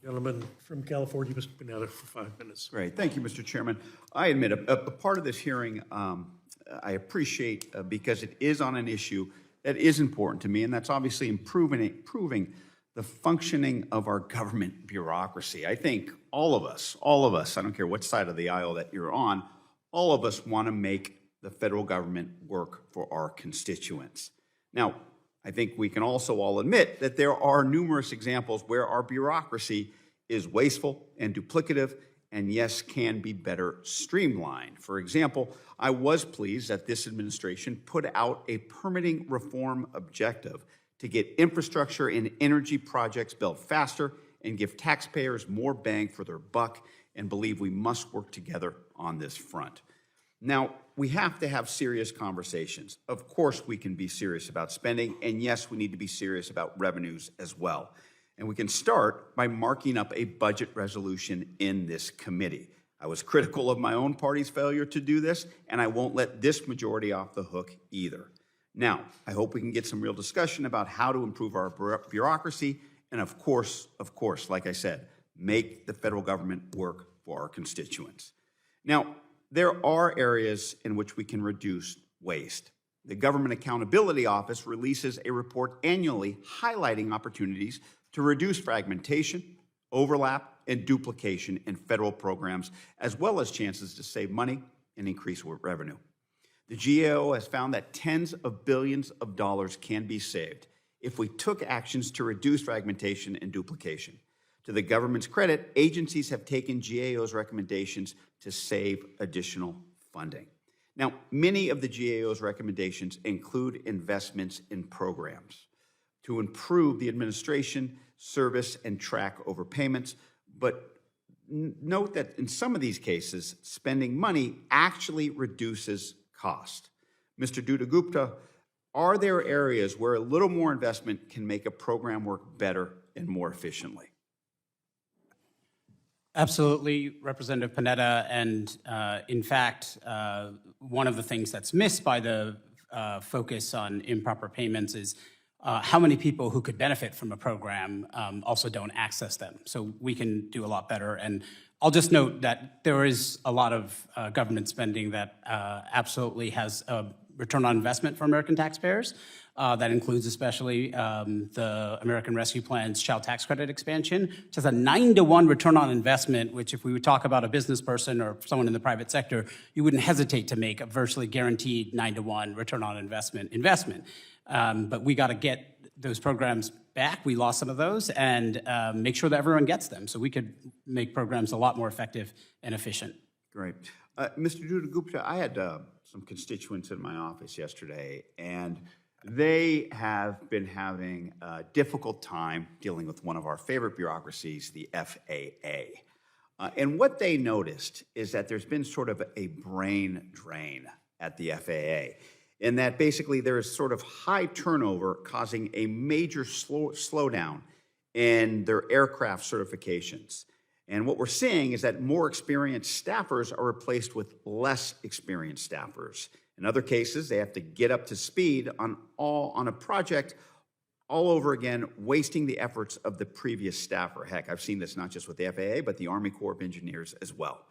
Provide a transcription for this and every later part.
Gentleman from California, Mr. Panetta, for 5 minutes. Great. Thank you, Mr. Chairman. I admit a part of this hearing I appreciate because it is on an issue that is important to me, and that's obviously improving the functioning of our government bureaucracy. I think all of us, I don't care what side of the aisle that you're on, all of us want to make the federal government work for our constituents. Now, I think we can also all admit that there are numerous examples where our bureaucracy is wasteful and duplicative, and yes, can be better streamlined. For example, I was pleased that this administration put out a permitting reform objective to get infrastructure and energy projects built faster and give taxpayers more bang for their buck, and believe we must work together on this front. Now, we have to have serious conversations. Of course, we can be serious about spending, and yes, we need to be serious about revenues as well. And we can start by marking up a budget resolution in this committee. I was critical of my own party's failure to do this, and I won't let this majority off the hook either. Now, I hope we can get some real discussion about how to improve our bureaucracy, and of course, like I said, make the federal government work for our constituents. Now, there are areas in which we can reduce waste. The Government Accountability Office releases a report annually highlighting opportunities to reduce fragmentation, overlap, and duplication in federal programs, as well as chances to save money and increase revenue. The GAO has found that tens of billions of dollars can be saved if we took actions to reduce fragmentation and duplication. To the government's credit, agencies have taken GAO's recommendations to save additional funding. Now, many of the GAO's recommendations include investments in programs to improve the administration, service, and track overpayments, but note that in some of these cases, spending money actually reduces cost. Mr. Duda-Gupta, are there areas where a little more investment can make a program work better and more efficiently? Absolutely, Representative Panetta, and in fact, one of the things that's missed by the focus on improper payments is how many people who could benefit from a program also don't access them. So we can do a lot better. And I'll just note that there is a lot of government spending that absolutely has a return on investment for American taxpayers. That includes especially the American Rescue Plan's child tax credit expansion, which has a 9-to-1 return on investment, which if we would talk about a business person or someone in the private sector, you wouldn't hesitate to make a virtually guaranteed 9-to-1 return on investment. But we got to get those programs back. We lost some of those, and make sure that everyone gets them so we could make programs a lot more effective and efficient. Great. Mr. Duda-Gupta, I had some constituents in my office yesterday, and they have been having a difficult time dealing with one of our favorite bureaucracies, the FAA. And what they noticed is that there's been sort of a brain drain at the FAA, in that basically there is sort of high turnover causing a major slowdown in their aircraft certifications. And what we're seeing is that more experienced staffers are replaced with less experienced staffers. In other cases, they have to get up to speed on a project all over again, wasting the efforts of the previous staffer. Heck, I've seen this not just with the FAA, but the Army Corps of Engineers as well.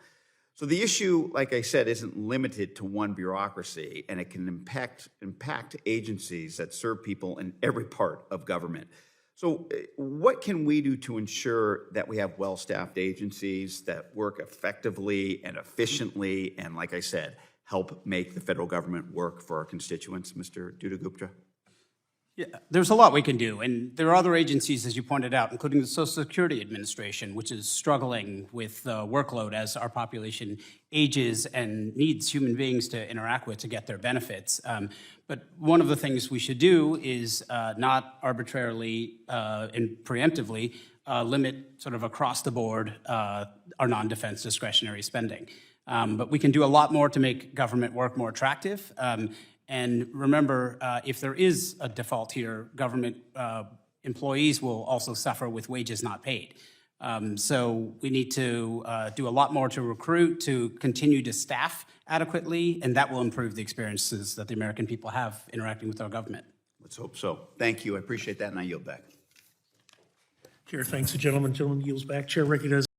So the issue, like I said, isn't limited to one bureaucracy, and it can impact agencies that serve people in every part of government. So what can we do to ensure that we have well-staffed agencies that work effectively and efficiently, and like I said, help make the federal government work for our constituents, Mr. Duda-Gupta? Yeah, there's a lot we can do, and there are other agencies, as you pointed out, including the Social Security Administration, which is struggling with the workload as our population ages and needs human beings to interact with to get their benefits. But one of the things we should do is not arbitrarily and preemptively limit sort of across the board our non-defense discretionary spending. But we can do a lot more to make government work more attractive. And remember, if there is a default here, government employees will also suffer with wages not paid. So we need to do a lot more to recruit, to continue to staff adequately, and that will improve the experiences that the American people have interacting with our government. Let's hope so. Thank you. I appreciate that, and I yield back. Chair thanks the gentleman. Gentleman yields back. Chair recognizes